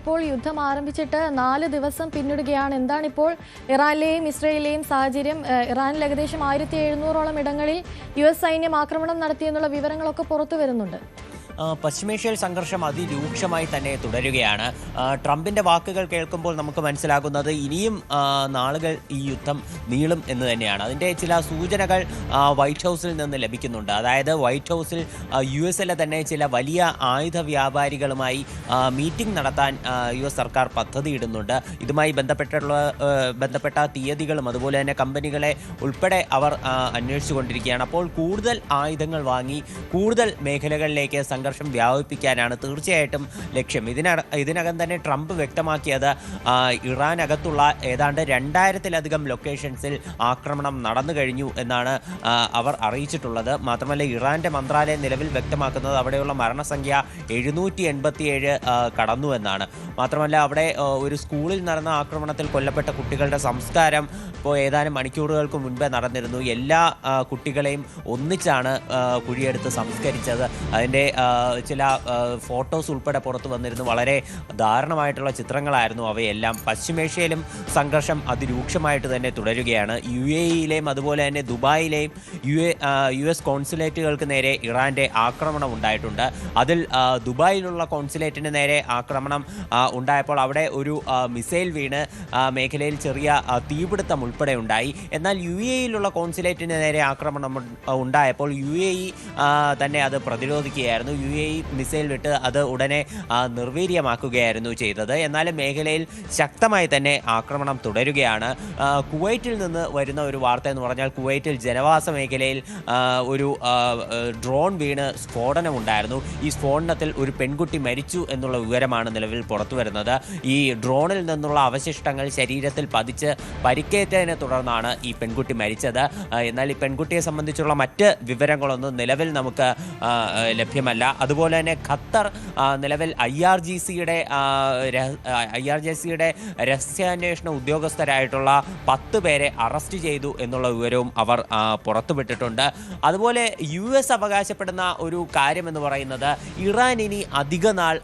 ഇപ്പോൾ യുദ്ധം ആരംഭിച്ചിട്ട് 4 ദിവസം പിന്നിടുകയാണ്. എന്താണിപ്പോൾ ഇറാനിലെയും ഇസ്രയേലിലെയും സാഹചര്യം? ഇറാനിൽ ഏകദേശം 1700ഓളം ഇടങ്ങളിൽ US സൈന്യം ആക്രമണം നടത്തിയെന്നുള്ള വിവരങ്ങളൊക്കെ പുറത്തു വരുന്നുണ്ട്. പശ്ചിമേഷ്യയിൽ സംഘർഷം അതിരൂക്ഷമായി തന്നെ തുടരുകയാണ്. ട്രംപിന്റെ വാക്കുകൾ കേൾക്കുമ്പോൾ നമുക്ക് മനസ്സിലാകുന്നത് ഇനിയും നാളുകൾ ഈ യുദ്ധം നീളും എന്ന് തന്നെയാണ്. അതിൻ്റെ ചില സൂചനകൾ വൈറ്റ് ഹൗസിൽ നിന്ന് ലഭിക്കുന്നുണ്ട്. അതായത് വൈറ്റ് ഹൗസിൽ US തന്നെ ചില വലിയ ആയുധ വ്യാപാരികളുമായി മീറ്റിംഗ് നടത്താൻ US സർക്കാർ പദ്ധതിയിടുന്നുണ്ട്. ഇതുമായി ബന്ധപ്പെട്ട തീയതികളും അതുപോലെ തന്നെ കമ്പനികളെ ഉൾപ്പെടെ അവർ അന്വേഷിച്ചുകൊണ്ടിരിക്കുകയാണ്. അപ്പോൾ കൂടുതൽ ആയുധങ്ങൾ വാങ്ങി കൂടുതൽ മേഖലകളിലേക്ക് സംഘർഷം വ്യാപിപ്പിക്കാനാണ് തീർച്ചയായിട്ടും ലക്ഷ്യം. ഇതിനകം തന്നെ ട്രംപ് വ്യക്തമാക്കിയത് ഇറാനകത്തുള്ള ഏതാണ്ട് 2000-ലധികം ലൊക്കേഷൻസിൽ ആക്രമണം നടന്നു കഴിഞ്ഞു എന്നാണ് അവർ അറിയിച്ചിട്ടുള്ളത്. മാത്രമല്ല ഇറാന്റെ മന്ത്രാലയം നിലവിൽ വ്യക്തമാക്കുന്നത് അവിടെയുള്ള മരണസംഖ്യ 787 കടന്നു എന്നാണ്. മാത്രമല്ല അവിടെ ഒരു സ്കൂളിൽ നടന്ന ആക്രമണത്തിൽ കൊല്ലപ്പെട്ട കുട്ടികളുടെ സംസ്കാരം ഇപ്പോൾ ഏതാനും മണിക്കൂറുകൾക്ക് മുൻപേ നടന്നിരുന്നു. എല്ലാ കുട്ടികളെയും ഒന്നിച്ചാണ് കുഴിയെടുത്ത് സംസ്കരിച്ചത്. അതിൻ്റെ ചില ഫോട്ടോസ് ഉൾപ്പെടെ പുറത്തു വന്നിരുന്നു. വളരെ ദാരുണമായിട്ടുള്ള ചിത്രങ്ങളായിരുന്നു അവയെല്ലാം. പശ്ചിമേഷ്യയിലും സംഘർഷം അതിരൂക്ഷമായിട്ട് തന്നെ തുടരുകയാണ്. UAE-യിലെയും അതുപോലെ തന്നെ ദുബായിലെയും US കോൺസുലേറ്റുകൾക്ക് നേരെ ഇറാന്റെ ആക്രമണം ഉണ്ടായിട്ടുണ്ട്. അതിൽ ദുബായിലുള്ള കോൺസുലേറ്റിന് നേരെ ആക്രമണം ഉണ്ടായപ്പോൾ അവിടെ ഒരു മിസൈൽ വീണ് മേഖലയിൽ ചെറിയ തീപിടുത്തം ഉൾപ്പെടെ ഉണ്ടായി. എന്നാൽ UAE-യിലുള്ള കോൺസുലേറ്റിന് നേരെ ആക്രമണം ഉണ്ടായപ്പോൾ UAE തന്നെ അത് പ്രതിരോധിക്കുകയായിരുന്നു. UAE മിസൈൽ വിട്ട് അത് ഉടനെ നിർവീര്യമാക്കുകയായിരുന്നു ചെയ്തത്. എന്നാലും മേഖലയിൽ ശക്തമായി തന്നെ ആക്രമണം തുടരുകയാണ്. കുവൈറ്റിൽ നിന്ന് വരുന്ന ഒരു വാർത്ത എന്ന് പറഞ്ഞാൽ കുവൈറ്റിൽ ജനവാസ മേഖലയിൽ ഒരു ഡ്രോൺ വീണ് സ്ഫോടനമുണ്ടായിരുന്നു. ഈ സ്ഫോടനത്തിൽ ഒരു പെൺകുട്ടി മരിച്ചു എന്നുള്ള വിവരമാണ് നിലവിൽ പുറത്തു വരുന്നത്. ഈ ഡ്രോണിൽ നിന്നുള്ള അവശിഷ്ടങ്ങൾ ശരീരത്തിൽ പതിച്ച് പരിക്കേറ്റതിനെ തുടർന്നാണ് ഈ പെൺകുട്ടി മരിച്ചത്. എന്നാൽ ഈ പെൺകുട്ടിയെ സംബന്ധിച്ചുള്ള മറ്റ് വിവരങ്ങളൊന്നും നിലവിൽ നമുക്ക് ലഭ്യമല്ല. അതുപോലെ തന്നെ ഖത്തർ നിലവിൽ IRGCയുടെ രഹസ്യാന്വേഷണ ഉദ്യോഗസ്ഥരായിട്ടുള്ള 10 പേരെ അറസ്റ്റ് ചെയ്തു എന്നുള്ള വിവരവും അവർ പുറത്തുവിട്ടിട്ടുണ്ട്. അതുപോലെ US അവകാശപ്പെടുന്ന ഒരു കാര്യമെന്ന് പറയുന്നത് ഇറാൻ ഇനി അധിക നാൾ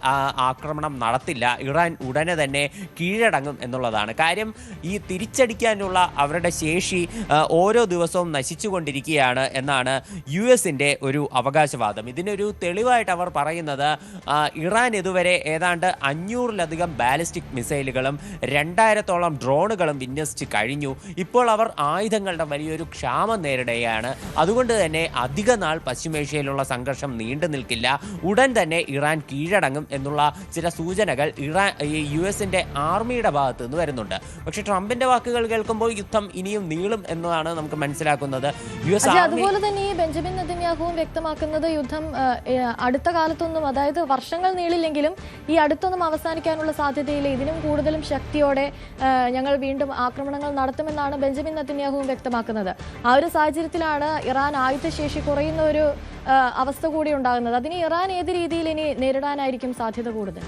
ആക്രമണം നടത്തില്ല, ഇറാൻ ഉടനെ തന്നെ കീഴടങ്ങും എന്നുള്ളതാണ്. കാര്യം ഈ തിരിച്ചടിക്കാനുള്ള അവരുടെ ശേഷി ഓരോ ദിവസവും നശിച്ചുകൊണ്ടിരിക്കുകയാണ് എന്നാണ് US-ന്റെ ഒരു അവകാശവാദം. ഇതിനൊരു തെളിവായിട്ട് അവർ പറയുന്നത് ഇറാൻ ഇതുവരെ ഏതാണ്ട് 500-ലധികം ബാലിസ്റ്റിക് മിസൈലുകളും 2000-ഓളം ഡ്രോണുകളും വിന്യസിച്ച് കഴിഞ്ഞു. ഇപ്പോൾ അവർ ആയുധങ്ങളുടെ വലിയൊരു ക്ഷാമം നേരിടുകയാണ്. അതുകൊണ്ട് തന്നെ അധിക നാൾ പശ്ചിമേഷ്യയിലുള്ള സംഘർഷം നീണ്ടു നിൽക്കില്ല, ഉടൻ തന്നെ ഇറാൻ കീഴടങ്ങും എന്നുള്ള ചില സൂചനകൾ US-ന്റെ ആർമിയുടെ ഭാഗത്ത് നിന്ന് വരുന്നുണ്ട്. പക്ഷേ ട്രംപിന്റെ വാക്കുകൾ കേൾക്കുമ്പോൾ യുദ്ധം ഇനിയും നീളും എന്നതാണ് നമുക്ക് മനസ്സിലാക്കുന്നത്. അതുപോലെ തന്നെ ഈ ബെഞ്ചമിൻ നെതന്യാഹുവും വ്യക്തമാക്കുന്നത് യുദ്ധം അടുത്ത കാലത്തൊന്നും, അതായത് വർഷങ്ങൾ നീളില്ലെങ്കിലും ഈ അടുത്തൊന്നും അവസാനിക്കാനുള്ള സാധ്യതയില്ല, ഇതിനും കൂടുതലും ശക്തിയോടെ ഞങ്ങൾ വീണ്ടും ആക്രമണങ്ങൾ നടത്തുമെന്നാണ് ബെഞ്ചമിൻ നെതന്യാഹുവും വ്യക്തമാക്കുന്നത്. ആ ഒരു സാഹചര്യത്തിലാണ് ഇറാൻ ആയുധശേഷി കുറയുന്ന ഒരു അവസ്ഥ കൂടി ഉണ്ടാകുന്നത്. അതിന് ഇറാൻ ഏത് രീതിയിൽ ഇനി നേരിടാനായിരിക്കും സാധ്യത കൂടുതൽ?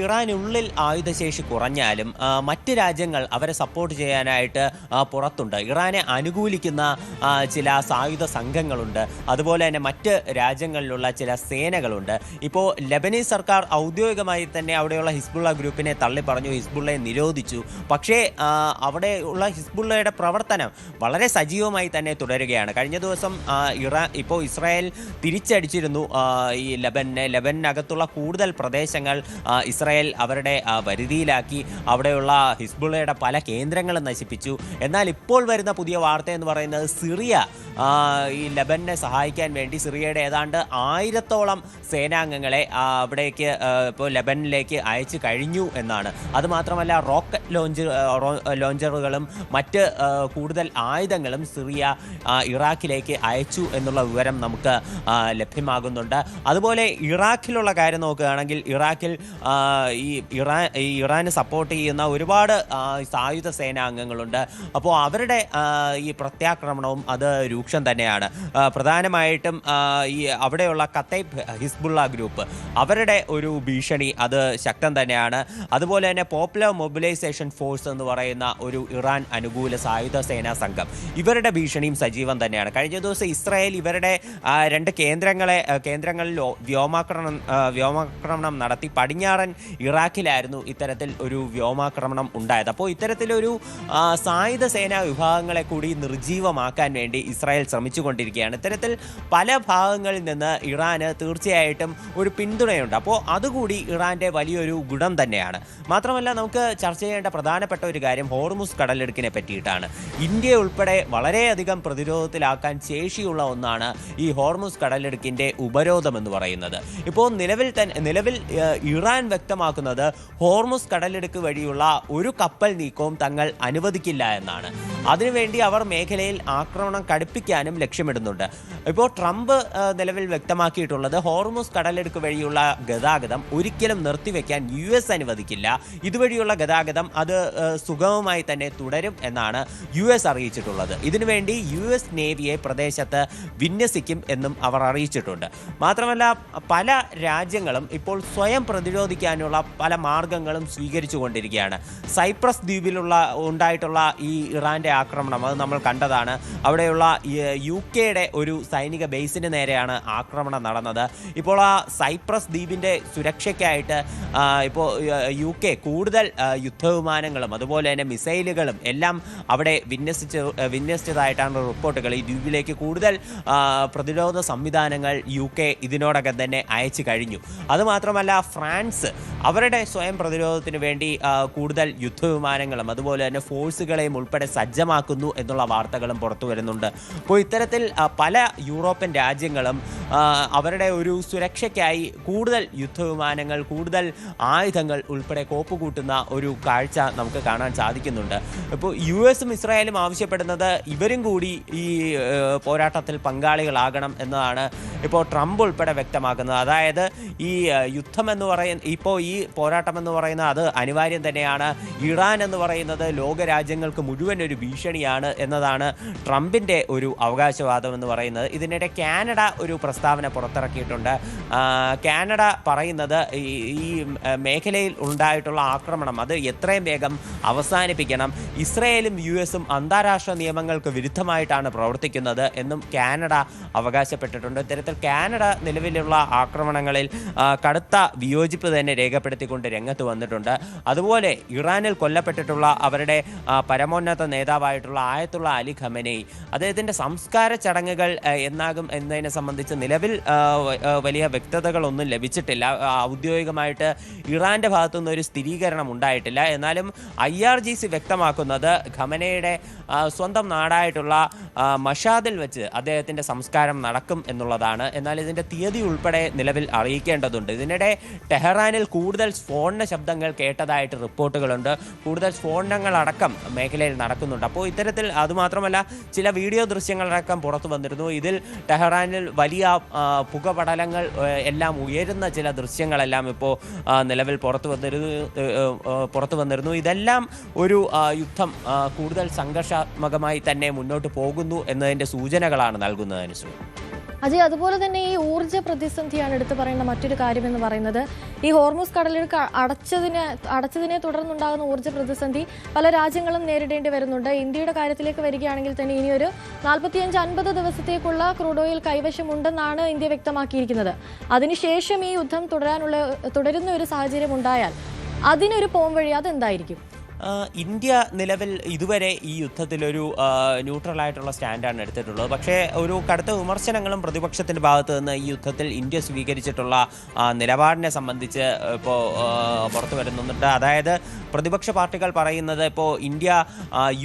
ഇറാനുള്ളിൽ ആയുധശേഷി കുറഞ്ഞാലും മറ്റ് രാജ്യങ്ങൾ അവരെ സപ്പോർട്ട് ചെയ്യാനായിട്ട് പുറത്തുണ്ട്. ഇറാനെ അനുകൂലിക്കുന്ന ചില സായുധ സംഘങ്ങളുണ്ട്. അതുപോലെ തന്നെ മറ്റ് രാജ്യങ്ങളിലുള്ള ചില സേനകളുണ്ട്. ഇപ്പോൾ ലെബനീസ് സർക്കാർ ഔദ്യോഗികമായി തന്നെ അവിടെയുള്ള ഹിസ്ബുള്ള ഗ്രൂപ്പിനെ തള്ളിപ്പറഞ്ഞു, ഹിസ്ബുള്ളയെ നിരോധിച്ചു. പക്ഷേ അവിടെയുള്ള ഹിസ്ബുള്ളയുടെ പ്രവർത്തനം വളരെ സജീവമായി തന്നെ തുടരുകയാണ്. കഴിഞ്ഞ ദിവസം ഇസ്രായേൽ തിരിച്ചടിച്ചിരുന്നു ഈ ലെബനകത്തുള്ള കൂടുതൽ പ്രദേശങ്ങൾ ഇസ്രായേൽ അവരുടെ വരുതിയിലാക്കി. അവിടെയുള്ള ഹിസ്ബുള്ളയുടെ പല കേന്ദ്രങ്ങളും നശിപ്പിച്ചു. എന്നാൽ ഇപ്പോൾ വരുന്ന പുതിയ വാർത്ത എന്ന് പറയുന്നത് സിറിയ ഈ ലെബനെ സഹായിക്കാൻ വേണ്ടി സിറിയയുടെ ഏതാണ്ട് 1000-ഓളം സേനാംഗങ്ങളെ അവിടേക്ക് ഇപ്പോൾ ലെബനിലേക്ക് അയച്ചു കഴിഞ്ഞു എന്നാണ്. അതുമാത്രമല്ല റോക്കറ്റ് ലോഞ്ചറുകളും മറ്റ് കൂടുതൽ ആയുധങ്ങളും സിറിയ ഇറാഖിലേക്ക് അയച്ചു എന്നുള്ള വിവരം നമുക്ക് ലഭ്യമാകുന്നുണ്ട്. അതുപോലെ ഇറാഖിലുള്ള കാര്യം നോക്കുകയാണെങ്കിൽ ഇറാഖിൽ ഇറാന് സപ്പോർട്ട് ചെയ്യുന്ന ഒരുപാട് സായുധ സേനാംഗങ്ങളുണ്ട്. അപ്പോൾ അവരുടെ ഈ പ്രത്യാക്രമണവും അത് രൂക്ഷം തന്നെയാണ്. പ്രധാനമായിട്ടും ഈ അവിടെയുള്ള കത്തൈബ് ഹിസ്ബുള്ള ഗ്രൂപ്പ് അവരുടെ ഒരു ഭീഷണി അത് ശക്തം തന്നെയാണ്. അതുപോലെ തന്നെ പോപ്പുലർ മൊബിലൈസേഷൻ ഫോഴ്സ് എന്ന് പറയുന്ന ഒരു ഇറാൻ അനുകൂല സായുധ സേനാ സംഘം, ഇവരുടെ ഭീഷണിയും സജീവം തന്നെയാണ്. കഴിഞ്ഞ ദിവസം ഇസ്രായേൽ ഇവരുടെ 2 കേന്ദ്രങ്ങളിൽ വ്യോമാക്രമണം ആക്രമണം നടത്തി. പടിഞ്ഞാറൻ ഇറാഖിലായിരുന്നു ഇത്തരത്തിൽ ഒരു വ്യോമാക്രമണം ഉണ്ടായത്. അപ്പോൾ ഇത്തരത്തിലൊരു സായുധ സേനാ വിഭാഗങ്ങളെ കൂടി നിർജീവമാക്കാൻ വേണ്ടി ഇസ്രായേൽ ശ്രമിച്ചുകൊണ്ടിരിക്കുകയാണ്. ഇത്തരത്തിൽ പല ഭാഗങ്ങളിൽ നിന്ന് ഇറാന് തീർച്ചയായിട്ടും ഒരു പിന്തുണയുണ്ട്. അപ്പോൾ അതുകൂടി ഇറാൻ്റെ വലിയൊരു ഗുണം തന്നെയാണ്. മാത്രമല്ല, നമുക്ക് ചർച്ച ചെയ്യേണ്ട പ്രധാനപ്പെട്ട ഒരു കാര്യം ഹോർമുസ് കടലിടുക്കിനെ പറ്റിയിട്ടാണ്. ഇന്ത്യ ഉൾപ്പെടെ വളരെയധികം പ്രതിരോധത്തിലാക്കാൻ ശേഷിയുള്ള ഒന്നാണ് ഈ ഹോർമുസ് കടലിടുക്കിൻ്റെ ഉപരോധം എന്ന് പറയുന്നത്. ഇപ്പോൾ നിലവിൽ ഇറാൻ വ്യക്തമാക്കുന്നത് ഹോർമുസ് കടലിടുക്ക് വഴിയുള്ള ഒരു കപ്പൽ നീക്കവും തങ്ങൾ അനുവദിക്കില്ല എന്നാണ്. അതിനുവേണ്ടി അവർ മേഖലയിൽ ആക്രമണം കടുപ്പിക്കാനും ലക്ഷ്യമിടുന്നുണ്ട്. ഇപ്പോൾ ട്രംപ് നിലവിൽ വ്യക്തമാക്കിയിട്ടുള്ളത് ഹോർമുസ് കടലിടുക്ക് വഴിയുള്ള ഗതാഗതം ഒരിക്കലും നിർത്തിവെക്കാൻ US അനുവദിക്കില്ല. ഇതുവഴിയുള്ള ഗതാഗതം അത് സുഗമമായി തന്നെ തുടരും എന്നാണ് US അറിയിച്ചിട്ടുള്ളത്. ഇതിനുവേണ്ടി US നേവിയെ പ്രദേശത്ത് വിന്യസിക്കും എന്നും അവർ അറിയിച്ചിട്ടുണ്ട്. മാത്രമല്ല, പല രാജ്യങ്ങളും ഇപ്പോൾ സ്വയം പ്രതിരോധിക്കാനുള്ള പല മാർഗങ്ങളും സ്വീകരിച്ചു കൊണ്ടിരിക്കുകയാണ്. സൈപ്രസ് ദ്വീപിലുള്ള ഉണ്ടായിട്ടുള്ള ഈ ഇറാൻ്റെ ആക്രമണം അത് നമ്മൾ കണ്ടതാണ്. അവിടെയുള്ള UK ഒരു സൈനിക ബേസിന് നേരെയാണ് ആക്രമണം നടന്നത്. ഇപ്പോൾ ആ സൈപ്രസ് ദ്വീപിൻ്റെ സുരക്ഷയ്ക്കായിട്ട് ഇപ്പോൾ UK കൂടുതൽ യുദ്ധവിമാനങ്ങളും അതുപോലെ തന്നെ മിസൈലുകളും എല്ലാം അവിടെ വിന്യസിച്ചതായിട്ടാണ് റിപ്പോർട്ടുകൾ. ഈ ദ്വീപിലേക്ക് കൂടുതൽ പ്രതിരോധ സംവിധാനങ്ങൾ UK ഇതിനോടകം തന്നെ അയച്ചു കഴിഞ്ഞു. അതുമാത്രമല്ല, ഫ്രാൻസ് അവരുടെ സ്വയം പ്രതിരോധത്തിന് വേണ്ടി കൂടുതൽ യുദ്ധവിമാനങ്ങളും അതുപോലെ തന്നെ ഫോഴ്സുകളെയും ഉൾപ്പെടെ സജ്ജമാക്കുന്നു എന്നുള്ള വാർത്തകളും പുറത്തു വരുന്നുണ്ട്. അപ്പോൾ ഇത്തരത്തിൽ പല യൂറോപ്യൻ രാജ്യങ്ങളും അവരുടെ ഒരു സുരക്ഷയ്ക്കായി കൂടുതൽ യുദ്ധവിമാനങ്ങൾ, കൂടുതൽ ആയുധങ്ങൾ ഉൾപ്പെടെ കോപ്പുകൂട്ടുന്ന ഒരു കാഴ്ച നമുക്ക് കാണാൻ സാധിക്കുന്നുണ്ട്. ഇപ്പോൾ US ഇസ്രായേലും ആവശ്യപ്പെടുന്നത് ഇവരും കൂടി ഈ പോരാട്ടത്തിൽ പങ്കാളികളാകണം എന്നതാണ് ഇപ്പോൾ ട്രംപ് ഉൾപ്പെടെ വ്യക്തമാക്കുന്നത്. അതായത് ഈ ഈ പോരാട്ടം എന്ന് പറയുന്നത് അത് അനിവാര്യം തന്നെയാണ്. ഇറാൻ എന്ന് പറയുന്നത് ലോകരാജ്യങ്ങൾക്ക് മുഴുവൻ ഒരു ഭീഷണിയാണ് എന്നതാണ് ട്രംപിൻ്റെ ഒരു അവകാശവാദം എന്ന് പറയുന്നത്. ഇതിനിടെ കാനഡ ഒരു പ്രസ്താവന പുറത്തിറക്കിയിട്ടുണ്ട്. കാനഡ പറയുന്നത് ഈ മേഖലയിൽ ഉണ്ടായിട്ടുള്ള ആക്രമണം അത് എത്രയും വേഗം അവസാനിപ്പിക്കണം. ഇസ്രായേലും US അന്താരാഷ്ട്ര നിയമങ്ങൾക്ക് വിരുദ്ധമായിട്ടാണ് പ്രവർത്തിക്കുന്നത് എന്നും കാനഡ അവകാശപ്പെട്ടിട്ടുണ്ട്. ഇത്തരത്തിൽ കാനഡ നിലവിലുള്ള ആക്രമണങ്ങളിൽ കടുത്ത വിയോജിപ്പ് തന്നെ രേഖപ്പെടുത്തിക്കൊണ്ട് രംഗത്ത് വന്നിട്ടുണ്ട്. അതുപോലെ ഇറാനിൽ കൊല്ലപ്പെട്ടിട്ടുള്ള അവരുടെ പരമോന്നത നേതാവായിട്ടുള്ള ആയത്തുള്ള അലി ഖമനേയി അദ്ദേഹത്തിൻ്റെ സംസ്കാര ചടങ്ങുകൾ എന്നാകും എന്നതിനെ സംബന്ധിച്ച് നിലവിൽ വലിയ വ്യക്തതകളൊന്നും ലഭിച്ചിട്ടില്ല. ഔദ്യോഗികമായിട്ട് ഇറാൻ്റെ ഭാഗത്തുനിന്ന് ഒരു സ്ഥിരീകരണം ഉണ്ടായിട്ടില്ല. എന്നാലും IRGC വ്യക്തമാക്കുന്നത് ഖമനയുടെ സ്വന്തം നാടായിട്ടുള്ള മഷാദിൽ വെച്ച് അദ്ദേഹത്തിൻ്റെ സംസ്കാരം നടക്കും എന്നുള്ളതാണ്. എന്നാൽ ഇതിൻ്റെ തീയതി ഉൾപ്പെടെ നിലവിൽ അറിയിക്കേണ്ടതുണ്ട്. ഇതിനിടെ ടെഹ്റാനിൽ കൂടുതൽ സ്ഫോടന ശബ്ദങ്ങൾ കേട്ടതായിട്ട് റിപ്പോർട്ടുകളുണ്ട്. കൂടുതൽ സ്ഫോടനങ്ങളടക്കം മേഖലയിൽ നടക്കുന്നുണ്ട്. അപ്പോൾ ഇത്തരത്തിൽ അതുമാത്രമല്ല, ചില വീഡിയോ ദൃശ്യങ്ങളടക്കം പുറത്തു വന്നിരുന്നു. ഇതിൽ ടെഹ്റാനിൽ വലിയ പുകപടലങ്ങൾ എല്ലാം ഉയരുന്ന ചില ദൃശ്യങ്ങളെല്ലാം ഇപ്പോൾ നിലവിൽ പുറത്തു വന്നിരുന്നു. ഇതെല്ലാം ഒരു യുദ്ധം കൂടുതൽ സംഘർഷാത്മകമായി തന്നെ മുന്നോട്ട് പോകുന്നു എന്നതിൻ്റെ സൂചനകളാണ് നൽകുന്നത്. അനുസരിച്ച് അജയ്, അതുപോലെ തന്നെ ഈ ഊർജ്ജ പ്രതിസന്ധിയാണ് എടുത്തു പറയേണ്ട മറ്റൊരു കാര്യമെന്ന് പറയുന്നത്. ഈ ഹോർമുസ് കടലിടുക്ക് അടച്ചതിനെ തുടർന്നുണ്ടാകുന്ന ഊർജ്ജ പ്രതിസന്ധി പല രാജ്യങ്ങളും നേരിടേണ്ടി വരുന്നുണ്ട്. ഇന്ത്യയുടെ കാര്യത്തിലേക്ക് വരികയാണെങ്കിൽ തന്നെ ഇനിയൊരു 45-50 ദിവസത്തേക്കുള്ള ക്രൂഡ് ഓയിൽ കൈവശമുണ്ടെന്നാണ് ഇന്ത്യ വ്യക്തമാക്കിയിരിക്കുന്നത്. അതിനുശേഷം ഈ യുദ്ധം തുടരുന്ന ഒരു സാഹചര്യം ഉണ്ടായാൽ അതിനൊരു പോംവഴി അതെന്തായിരിക്കും? ഇന്ത്യ നിലവിൽ ഇതുവരെ ഈ യുദ്ധത്തിലൊരു ന്യൂട്രലായിട്ടുള്ള സ്റ്റാൻഡാണ് എടുത്തിട്ടുള്ളത്. പക്ഷേ ഒരു കടുത്ത വിമർശനങ്ങളും പ്രതിപക്ഷത്തിൻ്റെ ഭാഗത്തു നിന്ന് ഈ യുദ്ധത്തിൽ ഇന്ത്യ സ്വീകരിച്ചിട്ടുള്ള നിലപാടിനെ സംബന്ധിച്ച് ഇപ്പോൾ പുറത്തു വരുന്നുണ്ട്. അതായത് പ്രതിപക്ഷ പാർട്ടികൾ പറയുന്നത് ഇപ്പോൾ ഇന്ത്യ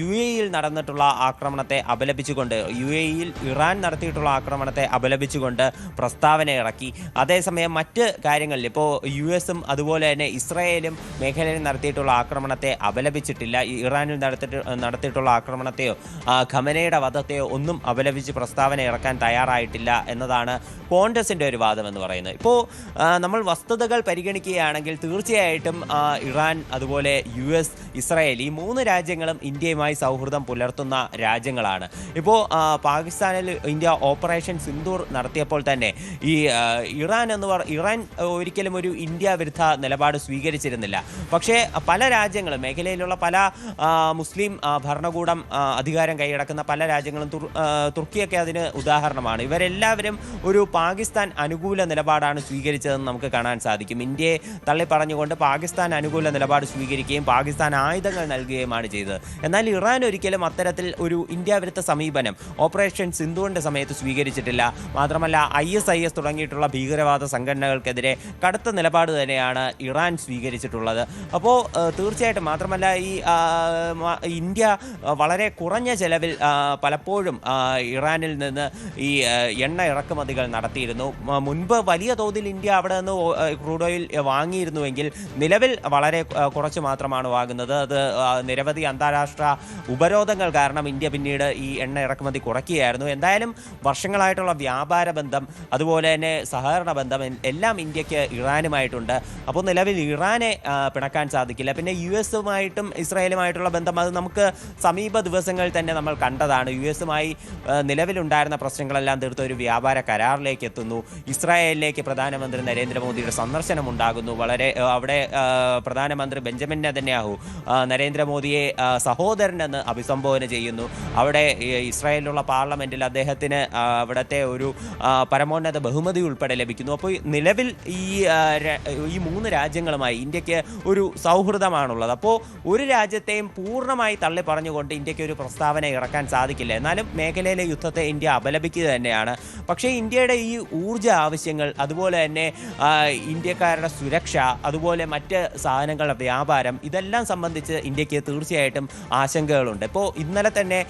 UAE-യിൽ നടന്നിട്ടുള്ള ആക്രമണത്തെ അപലപിച്ചുകൊണ്ട്, UAE-യിൽ ഇറാൻ നടത്തിയിട്ടുള്ള ആക്രമണത്തെ അപലപിച്ചുകൊണ്ട് പ്രസ്താവന ഇറക്കി. അതേസമയം മറ്റ് കാര്യങ്ങളിൽ ഇപ്പോൾ US അതുപോലെ തന്നെ ഇസ്രായേലും മേഖലയിൽ നടത്തിയിട്ടുള്ള ആക്രമണത്തെ അപലപിച്ചിട്ടില്ല. ഇറാനിൽ നടത്തിയിട്ടുള്ള ആക്രമണത്തെയോ ഖമനയുടെ വധത്തെയോ ഒന്നും അപലപിച്ച് പ്രസ്താവന ഇറക്കാൻ തയ്യാറായിട്ടില്ല എന്നതാണ് കോൺഗ്രസിൻ്റെ ഒരു വാദം എന്ന് പറയുന്നത്. ഇപ്പോൾ നമ്മൾ വസ്തുതകൾ പരിഗണിക്കുകയാണെങ്കിൽ തീർച്ചയായിട്ടും ഇറാൻ അതുപോലെ US, ഇസ്രായേൽ ഈ 3 രാജ്യങ്ങളും ഇന്ത്യയുമായി സൗഹൃദം പുലർത്തുന്ന രാജ്യങ്ങളാണ്. ഇപ്പോൾ പാകിസ്ഥാനിൽ ഇന്ത്യ ഓപ്പറേഷൻ സിന്ദൂർ നടത്തിയപ്പോൾ തന്നെ ഈ ഇറാൻ ഒരിക്കലും ഒരു ഇന്ത്യ വിരുദ്ധ നിലപാട് സ്വീകരിച്ചിരുന്നില്ല. പക്ഷേ പല രാജ്യങ്ങളും മേഖലയിലുള്ള പല മുസ്ലിം ഭരണകൂടം അധികാരം കൈയടക്കുന്ന പല രാജ്യങ്ങളും തുർക്കിയൊക്കെ അതിന് ഉദാഹരണമാണ്. ഇവരെല്ലാവരും ഒരു പാകിസ്ഥാൻ അനുകൂല നിലപാടാണ് സ്വീകരിച്ചതെന്ന് നമുക്ക് കാണാൻ സാധിക്കും. ഇന്ത്യയെ തള്ളി പറഞ്ഞുകൊണ്ട് പാകിസ്ഥാൻ അനുകൂല നിലപാട് സ്വീകരിക്കുകയും പാകിസ്ഥാൻ ആയുധങ്ങൾ നൽകുകയുമാണ് ചെയ്തത്. എന്നാൽ ഇറാൻ ഒരിക്കലും അത്തരത്തിൽ ഒരു ഇന്ത്യ വിരുദ്ധ സമീപനം ഓപ്പറേഷൻ സിന്ധുവിൻ്റെ സമയത്ത് സ്വീകരിച്ചിട്ടില്ല. മാത്രമല്ല ISIS തുടങ്ങിയിട്ടുള്ള ഭീകരവാദ സംഘടനകൾക്കെതിരെ കടുത്ത നിലപാട് തന്നെയാണ് ഇറാൻ സ്വീകരിച്ചിട്ടുള്ളത്. അപ്പോൾ തീർച്ചയായിട്ടും മാത്രമല്ല ഈ ഇന്ത്യ വളരെ കുറഞ്ഞ ചെലവിൽ പലപ്പോഴും ഇറാനിൽ നിന്ന് ഈ എണ്ണ ഇറക്കുമതികൾ നടത്തിയിരുന്നു. മുൻപ് വലിയ തോതിൽ ഇന്ത്യ അവിടെ നിന്ന് ക്രൂഡ് ഓയിൽ വാങ്ങിയിരുന്നുവെങ്കിൽ നിലവിൽ വളരെ കുറച്ച് മാത്രമാണ് വാങ്ങുന്നത്. അത് നിരവധി അന്താരാഷ്ട്ര ഉപരോധങ്ങൾ കാരണം ഇന്ത്യ പിന്നീട് ഈ എണ്ണ ഇറക്കുമതി കുറയ്ക്കുകയായിരുന്നു. എന്തായാലും വർഷങ്ങളായിട്ടുള്ള വ്യാപാര ബന്ധം അതുപോലെ തന്നെ സഹകരണ ബന്ധം എല്ലാം ഇന്ത്യക്ക് ഇറാനുമായിട്ടുണ്ട്. അപ്പോൾ നിലവിൽ ഇറാനെ പിണക്കാൻ സാധിക്കില്ല. പിന്നെ US-ഉമായിട്ടും ഇസ്രായേലുമായിട്ടുള്ള ബന്ധം അത് നമുക്ക് സമീപ ദിവസങ്ങളിൽ തന്നെ നമ്മൾ കണ്ടതാണ്. US-ഉമായി നിലവിലുണ്ടായിരുന്ന പ്രശ്നങ്ങളെല്ലാം തീർത്ത ഒരു വ്യാപാര കരാറിലേക്ക് എത്തുന്നു. ഇസ്രായേലിലേക്ക് പ്രധാനമന്ത്രി നരേന്ദ്രമോദിയുടെ സന്ദർശനം ഉണ്ടാകുന്നു. അവിടെ പ്രധാനമന്ത്രി ബെഞ്ചമിൻ നെതന്യാഹു നരേന്ദ്രമോദിയെ സഹോദരനെന്ന് അഭിസംബോധന ചെയ്യുന്നു. അവിടെ ഇസ്രായേലിലുള്ള പാർലമെന്റിൽ അദ്ദേഹത്തിന് അവിടുത്തെ ഒരു പരമോന്നത ബഹുമതി ഉൾപ്പെടെ ലഭിക്കുന്നു. അപ്പോൾ നിലവിൽ ഈ 3 രാജ്യങ്ങളുമായി ഇന്ത്യക്ക് ഒരു സൗഹൃദമാണുള്ളത്. അപ്പോൾ ഒരു രാജ്യത്തെയും പൂർണ്ണമായി തള്ളി പറഞ്ഞുകൊണ്ട് ഇന്ത്യക്ക് ഒരു പ്രസ്താവന ഇറക്കാൻ സാധിക്കില്ല. എന്നാലും മേഖലയിലെ യുദ്ധത്തെ ഇന്ത്യ അപലപിക്കുക തന്നെയാണ്. പക്ഷേ ഇന്ത്യയുടെ ഈ ഊർജ്ജ ആവശ്യങ്ങൾ അതുപോലെ തന്നെ ഇന്ത്യക്കാരുടെ സുരക്ഷ അതുപോലെ മറ്റ് സാധനങ്ങളുടെ വ്യാപാരം ഇതെല്ലാം സംബന്ധിച്ച് ഇന്ത്യക്ക് തീർച്ചയായിട്ടും ആശങ്കകളുണ്ട്. ഇപ്പോൾ ഇന്നലെ തന്നെ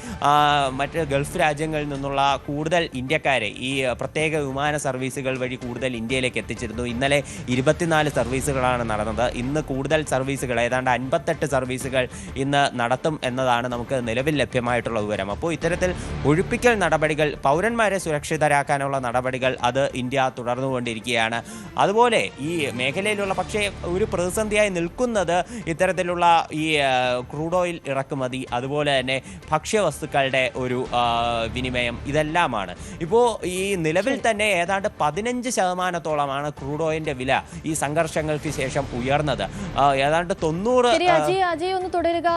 മറ്റ് ഗൾഫ് രാജ്യങ്ങളിൽ നിന്നുള്ള കൂടുതൽ ഇന്ത്യക്കാരെ ഈ പ്രത്യേക വിമാന സർവീസുകൾ വഴി കൂടുതൽ ഇന്ത്യയിലേക്ക് എത്തിച്ചിരുന്നു. ഇന്നലെ 24 സർവീസുകളാണ് നടന്നത്. ഇന്ന് കൂടുതൽ സർവീസുകൾ ഏതാണ്ട് 58 സർവീസുകൾ ഇന്ന് നടത്തും എന്നതാണ് നമുക്ക് നിലവിൽ ലഭ്യമായിട്ടുള്ള വിവരം. അപ്പോൾ ഇത്തരത്തിൽ ഒഴിപ്പിക്കൽ നടപടികൾ പൗരന്മാരെ സുരക്ഷിതരാക്കാനുള്ള നടപടികൾ അത് ഇന്ത്യ തുടർന്നുകൊണ്ടിരിക്കുകയാണ്. അതുപോലെ ഈ മേഖലയിലുള്ള പക്ഷേ ഒരു പ്രതിസന്ധിയായി നിൽക്കുന്നത് ഇത്തരത്തിലുള്ള ഈ ക്രൂഡ് ഓയിൽ ഇറക്കുമതി അതുപോലെ തന്നെ ഭക്ഷ്യവസ്തുക്കളുടെ ഒരു വിനിമയം ഇതെല്ലാമാണ്. ഇപ്പോൾ ഈ നിലവിൽ തന്നെ ഏതാണ്ട് 15% ക്രൂഡ് ഓയിലിന്റെ വില ഈ സംഘർഷങ്ങൾക്ക് ശേഷം ഉയർന്നത്. ഏതാണ്ട് 90 അജയ് ഒന്ന് തുടരുക.